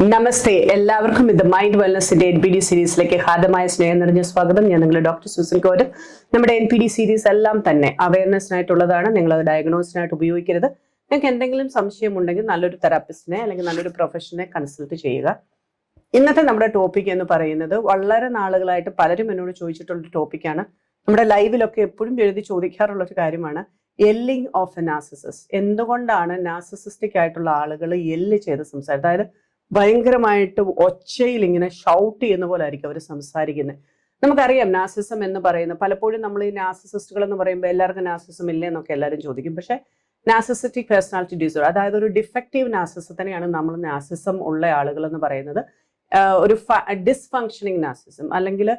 നമസ്തേ, എല്ലാവർക്കും ഇത് mind വെൽനസിന്റെ NPD സീരീസിലേക്ക് ഹാർദമായ സ്നേഹം നിറഞ്ഞ സ്വാഗതം. ഞാൻ നിങ്ങളുടെ ഡോക്ടർ സൂസൻ കോര്. നമ്മുടെ NPD സീരീസ് എല്ലാം തന്നെ അവയർനെസ്സിനായിട്ടുള്ളതാണ്. നിങ്ങൾ അത് ഡയഗ്നോസിനായിട്ട് ഉപയോഗിക്കരുത്. നിങ്ങൾക്ക് എന്തെങ്കിലും സംശയം ഉണ്ടെങ്കിൽ നല്ലൊരു തെറാപ്പിസ്റ്റിനെ അല്ലെങ്കിൽ നല്ലൊരു പ്രൊഫഷനെ കൺസൾട്ട് ചെയ്യുക. ഇന്നത്തെ നമ്മുടെ ടോപ്പിക് എന്ന് പറയുന്നത് വളരെ നാളുകളായിട്ട് പലരും എന്നോട് ചോദിച്ചിട്ടുള്ള ടോപ്പിക്കാണ്. നമ്മുടെ ലൈവിലൊക്കെ എപ്പോഴും എഴുതി ചോദിക്കാറുള്ള ഒരു കാര്യമാണ് യെല്ലിംഗ് ഓഫ് എ നാർസിസിസ്റ്റ്. എന്തുകൊണ്ടാണ് നാർസിസിസ്റ്റിക് ആയിട്ടുള്ള ആളുകൾ യെല്ല് ചെയ്ത് സംസാരിക്കുന്നത്? അതായത് ഭയങ്കരമായിട്ട് ഒച്ചയിൽ ഇങ്ങനെ ഷൗട്ട് ചെയ്യുന്ന പോലെ ആയിരിക്കും അവർ സംസാരിക്കുന്നത്. നമുക്കറിയാം നാർസിസം എന്ന് പറയുന്നത്, പലപ്പോഴും നമ്മൾ ഈ നാർസിസിസ്റ്റുകൾ എന്ന് പറയുമ്പോൾ എല്ലാവർക്കും നാർസിസം ഇല്ലേ എന്നൊക്കെ എല്ലാവരും ചോദിക്കും. പക്ഷെ നാർസിസിസ്റ്റിക് പേഴ്സണാലിറ്റി ഡിസോർഡർ, അതായത് ഒരു ഡിഫക്റ്റീവ് നാർസിസത്തിനെയാണ് നമ്മൾ നാർസിസം ഉള്ള ആളുകൾ എന്ന് പറയുന്നത്. ഒരു ഡിസ്ഫങ്ഷനിങ് നാർസിസം, അല്ലെങ്കിൽ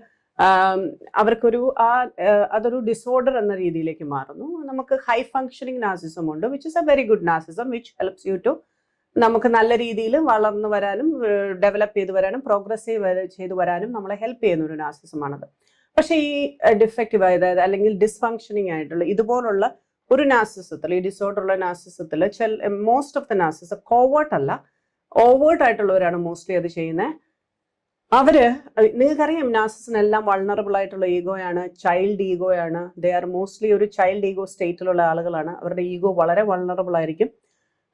അവർക്കൊരു അതൊരു ഡിസോർഡർ എന്ന രീതിയിലേക്ക് മാറുന്നു. നമുക്ക് ഹൈ ഫങ്ഷനിങ് നാർസിസം ഉണ്ട്, which is a very good narcissism which helps you to നമുക്ക് നല്ല രീതിയിൽ വളർന്നു വരാനും ഡെവലപ്പ് ചെയ്തു വരാനും പ്രോഗ്രസീവ് ചെയ്തു വരാനും നമ്മളെ ഹെൽപ്പ് ചെയ്യുന്ന ഒരു നാർസിസമാണത്. പക്ഷെ ഈ ഡിഫക്റ്റീവ് അതായത് അല്ലെങ്കിൽ ഡിസ്ഫങ്ഷനിങ് ആയിട്ടുള്ള ഇതുപോലുള്ള ഒരു നാർസിസത്തിൽ, ഈ ഡിസോർഡർ ഉള്ള നാർസിസത്തിൽ most of the narcissism covert അല്ല, ഓവേർട്ട് ആയിട്ടുള്ളവരാണ് മോസ്റ്റ്ലി അത് ചെയ്യുന്നത്. നിങ്ങൾക്കറിയാം നാർസിസിനെല്ലാം വൾണറബിൾ ആയിട്ടുള്ള ഈഗോയാണ്, ചൈൽഡ് ഈഗോയാണ്. ദേ ആർ മോസ്റ്റ്ലി ഒരു ചൈൽഡ് ഈഗോ സ്റ്റേറ്റിലുള്ള ആളുകളാണ്. അവരുടെ ഈഗോ വളരെ വൾണറബിൾ ആയിരിക്കും.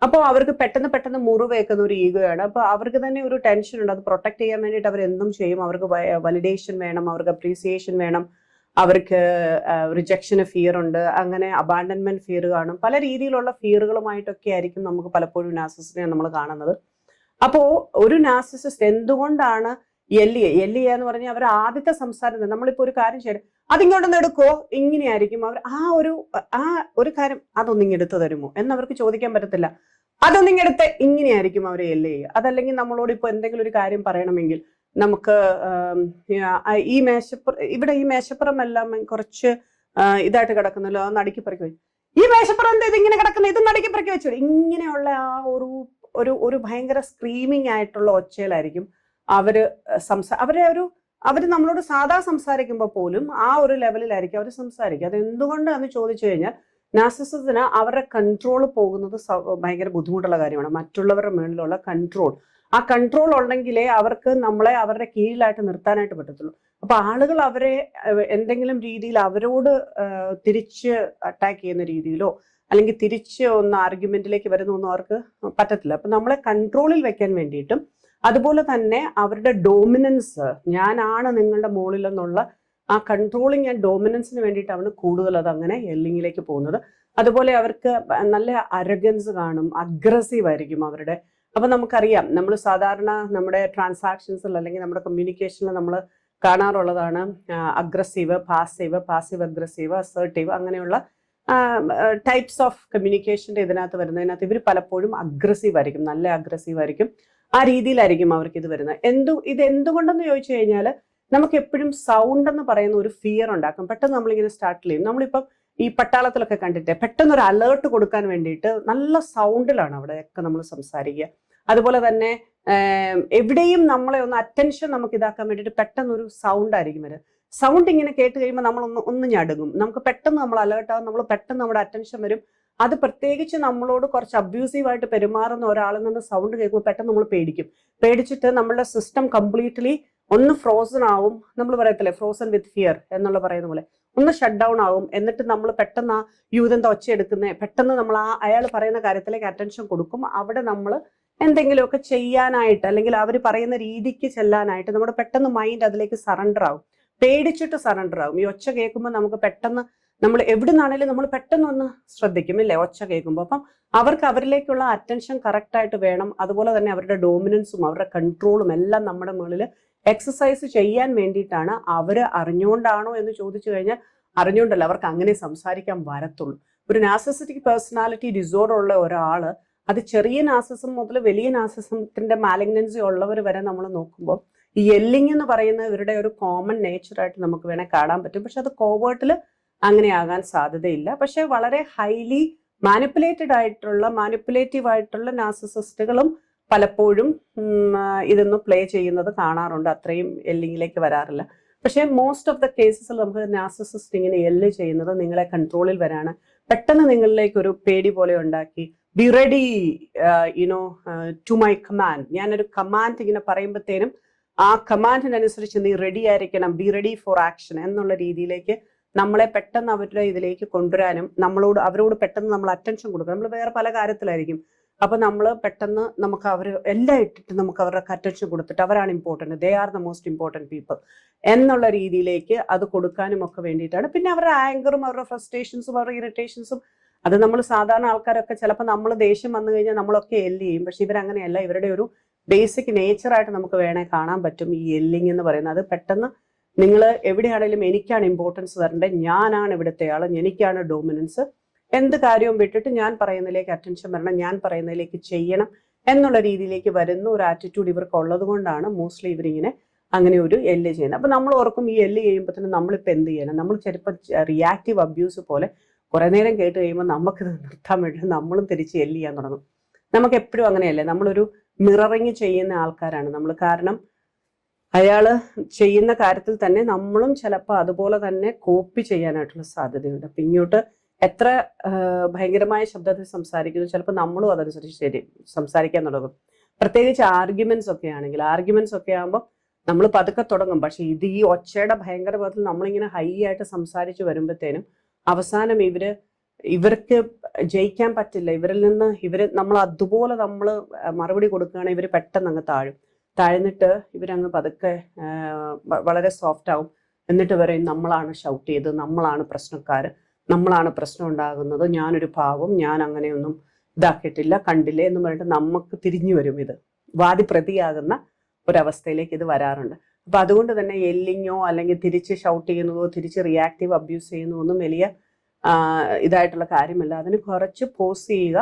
അപ്പോൾ അവർക്ക് പെട്ടെന്ന് മുറിവേക്കുന്ന ഒരു ഈഗോയാണ്. അപ്പോൾ അവർക്ക് തന്നെ ഒരു ടെൻഷൻ ഉണ്ട്. അത് പ്രൊട്ടക്ട് ചെയ്യാൻ വേണ്ടിയിട്ട് അവർ എന്തും ചെയ്യും. അവർക്ക് വലിഡേഷൻ വേണം, അവർക്ക് അപ്രീസിയേഷൻ വേണം, അവർക്ക് റിജക്ഷന് ഫിയർ ഉണ്ട്, അങ്ങനെ അബാൻഡൻമെന്റ് ഫിയർ കാണും. പല രീതിയിലുള്ള ഫിയറുകളുമായിട്ടൊക്കെ ആയിരിക്കും നമുക്ക് പലപ്പോഴും നാർസിസിനെ നമ്മൾ കാണുന്നത്. അപ്പോൾ ഒരു നാർസിസിസ്റ്റ് എന്തുകൊണ്ടാണ് യെല്ലിയ എന്ന് പറഞ്ഞാൽ അവർ ആദ്യത്തെ സംസാരം, നമ്മളിപ്പോ ഒരു കാര്യം ചെയ്യണം, അതിങ്ങോട്ടൊന്ന് എടുക്കോ, ഇങ്ങനെയായിരിക്കും അവർ ആ ഒരു കാര്യം, അതൊന്നിങ്ങെടുത്ത് തരുമോ എന്നവർക്ക് ചോദിക്കാൻ പറ്റത്തില്ല. അതൊന്നിങ്ങെടുത്ത് ഇങ്ങനെയായിരിക്കും അവർ യെല്ല് ചെയ്യുക. അതല്ലെങ്കിൽ നമ്മളോട് ഇപ്പൊ എന്തെങ്കിലും ഒരു കാര്യം പറയണമെങ്കിൽ നമുക്ക് ഈ മേശപ്പുറം എല്ലാം കുറച്ച് ഇതായിട്ട് കിടക്കുന്നല്ലോ, അത് നടുക്കി പറക്കി വെച്ചു, ഈ മേശപ്പുറം എന്താ ഇതിങ്ങനെ കിടക്കുന്നത്, ഇത് നടുക്കി പറക്കി വെച്ചു, ഇങ്ങനെയുള്ള ആ ഒരു ഭയങ്കര സ്ക്രീമിങ് ആയിട്ടുള്ള ഒച്ചയിലായിരിക്കും അവര് നമ്മളോട് സാധാ സംസാരിക്കുമ്പോൾ പോലും ആ ഒരു ലെവലിലായിരിക്കും അവർ സംസാരിക്കുക. അത് എന്തുകൊണ്ടാന്ന് ചോദിച്ചു കഴിഞ്ഞാൽ നാർസിസത്തിന് അവരുടെ കൺട്രോൾ പോകുന്നത് ഭയങ്കര ബുദ്ധിമുട്ടുള്ള കാര്യമാണ്. മറ്റുള്ളവരുടെ മുകളിലുള്ള കൺട്രോൾ, ആ കൺട്രോൾ ഉണ്ടെങ്കിലേ അവർക്ക് നമ്മളെ അവരുടെ കീഴിലായിട്ട് നിർത്താനായിട്ട് പറ്റത്തുള്ളൂ. അപ്പൊ ആളുകൾ അവരെ എന്തെങ്കിലും രീതിയിൽ അവരോട് തിരിച്ച് അറ്റാക്ക് ചെയ്യുന്ന രീതിയിലോ അല്ലെങ്കിൽ തിരിച്ച് ഒന്ന് ആർഗ്യുമെന്റിലേക്ക് വരുന്നൊന്നും അവർക്ക് പറ്റത്തില്ല. അപ്പൊ നമ്മളെ കൺട്രോളിൽ വെക്കാൻ വേണ്ടിയിട്ടും അതുപോലെ തന്നെ അവരുടെ ഡോമിനൻസ്, ഞാനാണ് നിങ്ങളുടെ മുകളിൽ എന്നുള്ള ആ കൺട്രോളിങ് ആൻഡ് ഡോമിനൻസിന് വേണ്ടിയിട്ടാണ് കൂടുതൽ അത് അങ്ങനെ യെല്ലിങ്ങിലേക്ക് പോകുന്നത്. അതുപോലെ അവർക്ക് നല്ല അരഗൻസ് കാണും, അഗ്രസീവ് ആയിരിക്കും അവരുടെ. അപ്പൊ നമുക്കറിയാം, നമ്മൾ സാധാരണ നമ്മുടെ ട്രാൻസാക്ഷൻസിൽ അല്ലെങ്കിൽ നമ്മുടെ കമ്മ്യൂണിക്കേഷനിൽ നമ്മൾ കാണാറുള്ളതാണ് അഗ്രസീവ്, പാസീവ് അഗ്രസീവ്, അസേർട്ടീവ്, അങ്ങനെയുള്ള ടൈപ്സ് ഓഫ് കമ്മ്യൂണിക്കേഷൻ്റെ ഇതിനകത്ത് വരുന്നതിനകത്ത് ഇവർ പലപ്പോഴും അഗ്രസീവ് ആയിരിക്കും, നല്ല അഗ്രസീവ് ആയിരിക്കും. ആ രീതിയിലായിരിക്കും അവർക്ക് ഇത് വരുന്നത്. ഇത് എന്തുകൊണ്ടെന്ന് ചോദിച്ചു കഴിഞ്ഞാൽ നമുക്ക് എപ്പോഴും സൗണ്ട് എന്ന് പറയുന്ന ഒരു ഫിയർ ഉണ്ടാക്കും. പെട്ടെന്ന് നമ്മളിങ്ങനെ സ്റ്റാർട്ട് ചെയ്യും. നമ്മളിപ്പം ഈ പട്ടാളത്തിലൊക്കെ കണ്ടിട്ട് പെട്ടെന്ന് ഒരു അലേർട്ട് കൊടുക്കാൻ വേണ്ടിയിട്ട് നല്ല സൗണ്ടിലാണ് അവിടെയൊക്കെ നമ്മൾ സംസാരിക്കുക. അതുപോലെ തന്നെ എവിടെയും നമ്മളെ ഒന്ന് അറ്റൻഷൻ നമുക്ക് ഇതാക്കാൻ വേണ്ടിയിട്ട് പെട്ടെന്നൊരു സൗണ്ട് ആയിരിക്കും വരും. സൗണ്ട് ഇങ്ങനെ കേട്ട് കഴിയുമ്പോൾ നമ്മൾ ഒന്ന് ഞടുങ്ങും. നമുക്ക് പെട്ടെന്ന് നമ്മൾ അലേർട്ടാകും, നമ്മൾ പെട്ടെന്ന് നമ്മുടെ അറ്റൻഷൻ വരും. അത് പ്രത്യേകിച്ച് നമ്മളോട് കുറച്ച് അബ്യൂസീവായിട്ട് പെരുമാറുന്ന ഒരാളിൽ നിന്ന് സൗണ്ട് കേൾക്കുമ്പോൾ പെട്ടെന്ന് നമ്മൾ പേടിച്ചിട്ട് നമ്മളുടെ സിസ്റ്റം കംപ്ലീറ്റ്ലി ഒന്ന് ഫ്രോസൺ ആവും. നമ്മൾ പറയത്തില്ലേ ഫ്രോസൺ വിത്ത് ഫിയർ എന്നുള്ള പറയുന്ന പോലെ ഒന്ന് ഷട്ട് ഡൗൺ ആവും. എന്നിട്ട് നമ്മൾ പെട്ടെന്ന് ആ യൂതെന്താ ഒച്ച എടുക്കുന്നത്, പെട്ടെന്ന് നമ്മൾ അയാൾ പറയുന്ന കാര്യത്തിലേക്ക് അറ്റൻഷൻ കൊടുക്കും. അവിടെ നമ്മൾ എന്തെങ്കിലുമൊക്കെ ചെയ്യാനായിട്ട് അല്ലെങ്കിൽ അവർ പറയുന്ന രീതിക്ക് ചെല്ലാനായിട്ട് നമ്മുടെ പെട്ടെന്ന് മൈൻഡ് അതിലേക്ക് സറണ്ടർ ആവും, പേടിച്ചിട്ട് സറണ്ടർ ആവും. ഈ ഒച്ച കേൾക്കുമ്പോൾ നമുക്ക് പെട്ടെന്ന് നമ്മൾ എവിടെ നിന്നാണെങ്കിലും നമ്മൾ പെട്ടെന്ന് ഒന്ന് ശ്രദ്ധിക്കും, ഇല്ലേ, ഒച്ച കേൾക്കുമ്പോൾ. അപ്പം അവർക്ക് അവരിലേക്കുള്ള അറ്റൻഷൻ കറക്റ്റായിട്ട് വേണം. അതുപോലെ തന്നെ അവരുടെ ഡോമിനൻസും അവരുടെ കൺട്രോളും എല്ലാം നമ്മുടെ മുകളിൽ എക്സസൈസ് ചെയ്യാൻ വേണ്ടിയിട്ടാണ്. അവർ അറിഞ്ഞുകൊണ്ടാണോ എന്ന് ചോദിച്ചു കഴിഞ്ഞാൽ അറിഞ്ഞുകൊണ്ടല്ല, അവർക്ക് അങ്ങനെ സംസാരിക്കാൻ വരത്തുള്ളൂ. ഒരു നാർസിസിസ്റ്റിക് പേഴ്സണാലിറ്റി ഡിസോർഡർ ഉള്ള ഒരാൾ, അത് ചെറിയ നാർസിസം മുതൽ വലിയ നാർസിസത്തിന്റെ മാലിഗ്നൻസി ഉള്ളവർ വരെ നമ്മൾ നോക്കുമ്പോൾ ഈ യെല്ലിംഗ് എന്ന് പറയുന്നത് ഇവരുടെ ഒരു കോമൺ നേച്ചറായിട്ട് നമുക്ക് വേണേൽ കാണാൻ പറ്റും. പക്ഷെ അത് കോവേർട്ടിൽ അങ്ങനെ ആകാൻ സാധ്യതയില്ല. പക്ഷെ വളരെ ഹൈലി മാനിപ്പുലേറ്റീവ് ആയിട്ടുള്ള നാർസിസിസ്റ്റുകളും പലപ്പോഴും ഇതൊന്ന് പ്ലേ ചെയ്യുന്നത് കാണാറുണ്ട്. അത്രയും യെല്ലിങ്ങിലേക്ക് വരാറില്ല. പക്ഷെ മോസ്റ്റ് ഓഫ് ദ കേസസിൽ നമുക്ക് നാർസിസിസ്റ്റ് ഇങ്ങനെ യെല്ല് ചെയ്യുന്നത് നിങ്ങളെ കൺട്രോളിൽ വരാണ്, പെട്ടെന്ന് നിങ്ങളിലേക്ക് ഒരു പേടി പോലെ ഉണ്ടാക്കി be ready you know to my command. ഞാനൊരു കമാൻഡ് ഇങ്ങനെ പറയുമ്പോഴത്തേനും ആ കമാൻഡിനനുസരിച്ച് നീ റെഡി ആയിരിക്കണം, ബി റെഡി ഫോർ ആക്ഷൻ എന്നുള്ള രീതിയിലേക്ക് നമ്മളെ പെട്ടെന്ന് അവരുടെ ഇതിലേക്ക് കൊണ്ടുവരാനും അവരോട് പെട്ടെന്ന് നമ്മൾ അറ്റൻഷൻ കൊടുക്കണം. നമ്മൾ വേറെ പല കാര്യത്തിലായിരിക്കും, അപ്പൊ നമ്മൾ പെട്ടെന്ന് നമുക്ക് അവർ എല്ലാം ഇട്ടിട്ട് നമുക്ക് അവരുടെ അറ്റൻഷൻ കൊടുത്തിട്ട് അവരാണ് important, they are the most important people എന്നുള്ള രീതിയിലേക്ക് അത് കൊടുക്കാനും ഒക്കെ വേണ്ടിയിട്ടാണ്. പിന്നെ അവരുടെ ആങ്കറും അവരുടെ ഫ്രസ്ട്രേഷൻസും അവരുടെ ഇറിറ്റേഷൻസും അത് നമ്മൾ സാധാരണ ആൾക്കാരൊക്കെ ചിലപ്പോൾ നമ്മൾ ദേഷ്യം വന്നു കഴിഞ്ഞാൽ നമ്മളൊക്കെ എല്ല് ചെയ്യും. പക്ഷെ ഇവരങ്ങനെയല്ല, ഇവരുടെ ഒരു ബേസിക് നേച്ചറായിട്ട് നമുക്ക് വേണേൽ കാണാൻ പറ്റും ഈ എല്ലിങ് എന്ന് പറയുന്നത്. അത് പെട്ടെന്ന് നിങ്ങൾ എവിടെയാണെങ്കിലും എനിക്കാണ് ഇമ്പോർട്ടൻസ് തരേണ്ടത്, ഞാനാണ് ഇവിടുത്തെ ആൾ, എനിക്കാണ് ഡോമിനൻസ്, എന്ത് കാര്യവും വിട്ടിട്ട് ഞാൻ പറയുന്നതിലേക്ക് അറ്റൻഷൻ വരണം, ഞാൻ പറയുന്നതിലേക്ക് ചെയ്യണം എന്നുള്ള രീതിയിലേക്ക് വരുന്ന ഒരു ആറ്റിറ്റ്യൂഡ് ഇവർക്ക് ഉള്ളത് കൊണ്ടാണ് മോസ്റ്റ്ലി ഇവരിങ്ങനെ അങ്ങനെ ഒരു എല്ല് ചെയ്യുന്നത്. അപ്പൊ നമ്മൾ ഓർക്കും ഈ എല്ല് ചെയ്യുമ്പോൾ തന്നെ നമ്മളിപ്പോൾ എന്ത് ചെയ്യണം, നമ്മൾ ചിലപ്പോൾ റിയാക്റ്റീവ് അബ്യൂസ് പോലെ കുറെ നേരം കേട്ട് കഴിയുമ്പോൾ നമുക്കിത് നിർത്താൻ വേണ്ടി നമ്മളും തിരിച്ച് എല്ല് ചെയ്യാൻ തുടങ്ങും. നമുക്ക് എപ്പോഴും അങ്ങനെയല്ലേ, നമ്മളൊരു മിററിങ് ചെയ്യുന്ന ആൾക്കാരാണ് നമ്മൾ. കാരണം അയാൾ ചെയ്യുന്ന കാര്യത്തിൽ തന്നെ നമ്മളും ചിലപ്പോൾ അതുപോലെ തന്നെ കോപ്പി ചെയ്യാനായിട്ടുള്ള സാധ്യതയുണ്ട്. അപ്പം ഇങ്ങോട്ട് എത്ര ഭയങ്കരമായ ശബ്ദത്തിൽ സംസാരിക്കുന്നു, ചിലപ്പോൾ നമ്മളും അതനുസരിച്ച് ശരി സംസാരിക്കാൻ തുടങ്ങും. പ്രത്യേകിച്ച് ആർഗ്യുമെന്റ്സ് ഒക്കെ ആണെങ്കിൽ, ആർഗ്യുമെന്റ്സ് ഒക്കെ ആകുമ്പോൾ നമ്മൾ പതുക്കെ തുടങ്ങും. പക്ഷെ ഇത് ഈ ഒച്ചയുടെ ഭയങ്കര പദത്തിൽ നമ്മളിങ്ങനെ ഹൈ ആയിട്ട് സംസാരിച്ച് വരുമ്പോഴത്തേനും അവസാനം ഇവർക്ക് ജയിക്കാൻ പറ്റില്ല. ഇവരിൽ നിന്ന് നമ്മൾ അതുപോലെ നമ്മൾ മറുപടി കൊടുക്കുകയാണെങ്കിൽ ഇവർ പെട്ടെന്ന് അങ്ങ് താഴ്ന്നിട്ട് ഇവരങ്ങ് പതുക്കെ വളരെ സോഫ്റ്റ് ആവും. എന്നിട്ട് പറയും നമ്മളാണ് ഷൗട്ട് ചെയ്ത്, നമ്മളാണ് പ്രശ്നക്കാർ, നമ്മളാണ് പ്രശ്നം ഉണ്ടാകുന്നത്, ഞാനൊരു പാവം, ഞാൻ അങ്ങനെയൊന്നും ഇതാക്കിയിട്ടില്ല, കണ്ടില്ലേ എന്ന് പറഞ്ഞിട്ട് നമുക്ക് തിരിഞ്ഞു വരും. ഇത് വാദിപ്രതിയാകുന്ന ഒരവസ്ഥയിലേക്ക് ഇത് വരാറുണ്ട്. അപ്പൊ അതുകൊണ്ട് തന്നെ എല്ലിങ്ങോ അല്ലെങ്കിൽ തിരിച്ച് ഷൗട്ട് ചെയ്യുന്നതോ തിരിച്ച് റിയാക്റ്റീവ് അബ്യൂസ് ചെയ്യുന്നതോ ഒന്നും വലിയ ഇതായിട്ടുള്ള കാര്യമല്ല. അതിന് കുറച്ച് പോസ് ചെയ്യുക.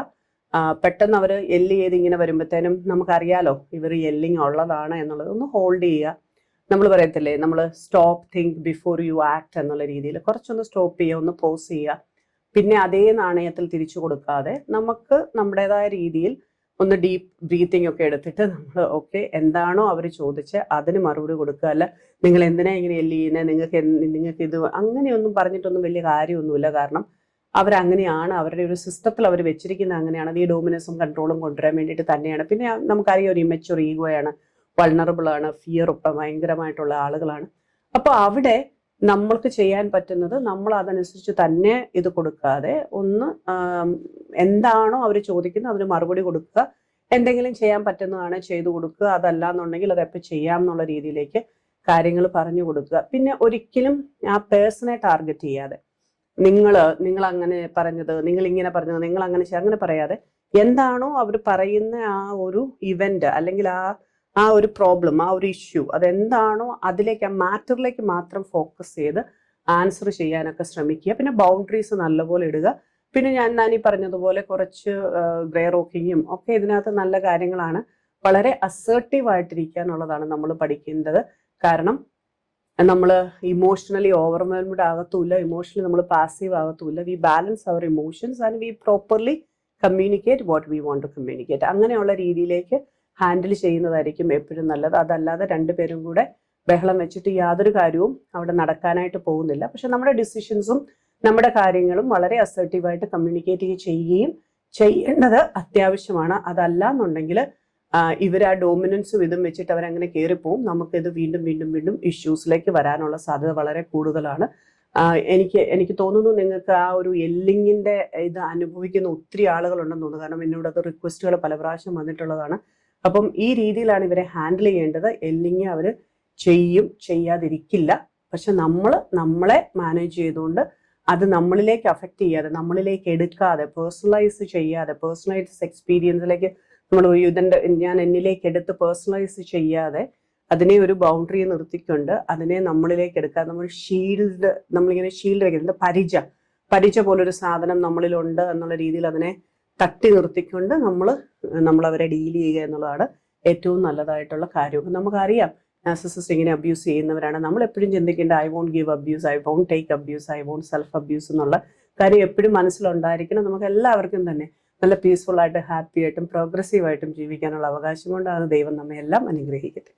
പെട്ടെന്ന് അവർ എല്ല് ചെയ്ത് ഇങ്ങനെ വരുമ്പോഴത്തേനും നമുക്കറിയാലോ ഇവർ എല്ലിങ് ഉള്ളതാണ് എന്നുള്ളത്. ഒന്ന് ഹോൾഡ് ചെയ്യുക. നമ്മൾ പറയത്തില്ലേ, നമ്മൾ stop think before you act എന്നുള്ള രീതിയിൽ കുറച്ചൊന്ന് സ്റ്റോപ്പ് ചെയ്യുക, ഒന്ന് പോസ് ചെയ്യുക. പിന്നെ അതേ നാണയത്തിൽ തിരിച്ചു കൊടുക്കാതെ നമുക്ക് നമ്മുടേതായ രീതിയിൽ ഒന്ന് ഡീപ്പ് ബ്രീത്തിങ് ഒക്കെ എടുത്തിട്ട് നമ്മൾ ഓക്കെ എന്താണോ അവർ ചോദിച്ച് അതിന് മറുപടി കൊടുക്കുക. അല്ല നിങ്ങൾ എന്തിനാ ഇങ്ങനെ എല്ല് ചെയ്യുന്നത്, നിങ്ങൾക്ക് ഇത് അങ്ങനെയൊന്നും പറഞ്ഞിട്ടൊന്നും വലിയ കാര്യമൊന്നുമില്ല. കാരണം അവരങ്ങനെയാണ്, അവരുടെ ഒരു സിസ്റ്റത്തിൽ അവർ വെച്ചിരിക്കുന്നത് അങ്ങനെയാണ്. അത് ഈ ഡോമിനൻസും കൺട്രോളും കൊണ്ടുവരാൻ വേണ്ടിയിട്ട് തന്നെയാണ്. പിന്നെ നമുക്കറിയാം ഒരു ഇമ്മച്വർ ഈഗോയാണ്, വൾണറബിൾ ആണ്, ഫിയർ ഒക്കെ ഭയങ്കരമായിട്ടുള്ള ആളുകളാണ്. അപ്പോൾ അവിടെ നമ്മൾക്ക് ചെയ്യാൻ പറ്റുന്നത് നമ്മൾ അതനുസരിച്ച് തന്നെ ഇത് കൊടുക്കാതെ ഒന്ന് എന്താണോ അവർ ചോദിക്കുന്നത് അതിന് മറുപടി കൊടുക്കുക. എന്തെങ്കിലും ചെയ്യാൻ പറ്റുന്നതാണ് ചെയ്തു കൊടുക്കുക, അതല്ല എന്നുണ്ടെങ്കിൽ അതെപ്പോൾ ചെയ്യാം എന്നുള്ള രീതിയിലേക്ക് കാര്യങ്ങൾ പറഞ്ഞു കൊടുക്കുക. പിന്നെ ഒരിക്കലും ആ പേഴ്സണെ ടാർഗറ്റ് ചെയ്യാതെ നിങ്ങൾ അങ്ങനെ പറഞ്ഞത്, നിങ്ങൾ ഇങ്ങനെ പറഞ്ഞത്, നിങ്ങൾ അങ്ങനെ പറയാതെ എന്താണോ അവർ പറയുന്ന ആ ഒരു ഇവന്റ് അല്ലെങ്കിൽ ആ ഒരു പ്രോബ്ലം, ആ ഒരു ഇഷ്യൂ അതെന്താണോ അതിലേക്ക്, ആ മാറ്ററിലേക്ക് മാത്രം ഫോക്കസ് ചെയ്ത് ആൻസർ ചെയ്യാനൊക്കെ ശ്രമിക്കുക. പിന്നെ ബൗണ്ടറീസ് നല്ലപോലെ ഇടുക. പിന്നെ ഞാൻ ഈ പറഞ്ഞതുപോലെ കുറച്ച് ഗ്രേ റോക്കിങ്ങും ഒക്കെ ഇതിനകത്ത് നല്ല കാര്യങ്ങളാണ്. വളരെ അസേർട്ടീവ് ആയിട്ടിരിക്കാനുള്ളതാണ് നമ്മൾ പഠിക്കേണ്ടത്. കാരണം നമ്മൾ ഇമോഷണലി ഓവർവെൽംഡ് ആകത്തുമില്ല, ഇമോഷണലി നമ്മൾ പാസീവ് ആകത്തുമില്ല. We balance our emotions and we properly communicate what we want to communicate. അങ്ങനെയുള്ള രീതിയിലേക്ക് ഹാൻഡിൽ ചെയ്യുന്നതായിരിക്കും എപ്പോഴും നല്ലത്. അതല്ലാതെ രണ്ടുപേരും കൂടെ ബഹളം വെച്ചിട്ട് യാതൊരു കാര്യവും അവിടെ നടക്കാനായിട്ട് പോകുന്നില്ല. പക്ഷെ നമ്മുടെ ഡിസിഷൻസും നമ്മുടെ കാര്യങ്ങളും വളരെ അസർട്ടീവായിട്ട് കമ്മ്യൂണിക്കേറ്റ് ചെയ്യുകയും ചെയ്യേണ്ടത് അത്യാവശ്യമാണ്. അതല്ല എന്നുണ്ടെങ്കിൽ ഇവർ ആ ഡോമിനൻസും ഇതും വെച്ചിട്ട് അവരങ്ങനെ കയറിപ്പോവും. നമുക്കിത് വീണ്ടും വീണ്ടും വീണ്ടും ഇഷ്യൂസിലേക്ക് വരാനുള്ള സാധ്യത വളരെ കൂടുതലാണ്. എനിക്ക് തോന്നുന്നു നിങ്ങൾക്ക് ആ ഒരു എല്ലിങ്ങിന്റെ ഇത് അനുഭവിക്കുന്ന ഒത്തിരി ആളുകളുണ്ടെന്ന് തോന്നുന്നു. കാരണം എന്നോട് അത് റിക്വസ്റ്റുകൾ പല പ്രാവശ്യം വന്നിട്ടുള്ളതാണ്. അപ്പം ഈ രീതിയിലാണ് ഇവരെ ഹാൻഡിൽ ചെയ്യേണ്ടത്. എല്ലിങ് അവർ ചെയ്യാതിരിക്കില്ല. പക്ഷെ നമ്മളെ മാനേജ് ചെയ്തുകൊണ്ട് അത് നമ്മളിലേക്ക് അഫക്റ്റ് ചെയ്യാതെ, നമ്മളിലേക്ക് എടുക്കാതെ, പേഴ്സണലൈസ് ചെയ്യാതെ, പേഴ്സണലൈസ് എക്സ്പീരിയൻസിലേക്ക് നമ്മൾ ഞാൻ എന്നിലേക്ക് എടുത്ത് പേഴ്സണലൈസ് ചെയ്യാതെ അതിനെ ഒരു ബൗണ്ടറി നിർത്തിക്കൊണ്ട് അതിനെ നമ്മളിലേക്ക് എടുക്കാൻ നമ്മളിങ്ങനെ ഷീൽഡ് വെക്കുന്നുണ്ട്. പരിച പോലൊരു സാധനം നമ്മളിലുണ്ട് എന്നുള്ള രീതിയിൽ അതിനെ തട്ടി നിർത്തിക്കൊണ്ട് നമ്മൾ അവരെ ഡീൽ ചെയ്യുക എന്നുള്ളതാണ് ഏറ്റവും നല്ലതായിട്ടുള്ള കാര്യം. നമുക്കറിയാം നാർസിസിസ്റ്റ് ഇങ്ങനെ അബ്യൂസ് ചെയ്യുന്നവരാണ്. നമ്മൾ എപ്പോഴും ചിന്തിക്കേണ്ട I won't give abuse, I won't take abuse, I won't self abuse എന്നുള്ള കാര്യം എപ്പോഴും മനസ്സിലുണ്ടായിരിക്കണം. നമുക്ക് എല്ലാവർക്കും തന്നെ നല്ല പീസ്ഫുൾ ആയിട്ട് ഹാപ്പി ആയിട്ടും പ്രോഗ്രസീവായിട്ടും ജീവിക്കാനുള്ള അവകാശം കൊണ്ടാണ്. ദൈവം നമ്മെ എല്ലാം അനുഗ്രഹിക്കട്ടെ.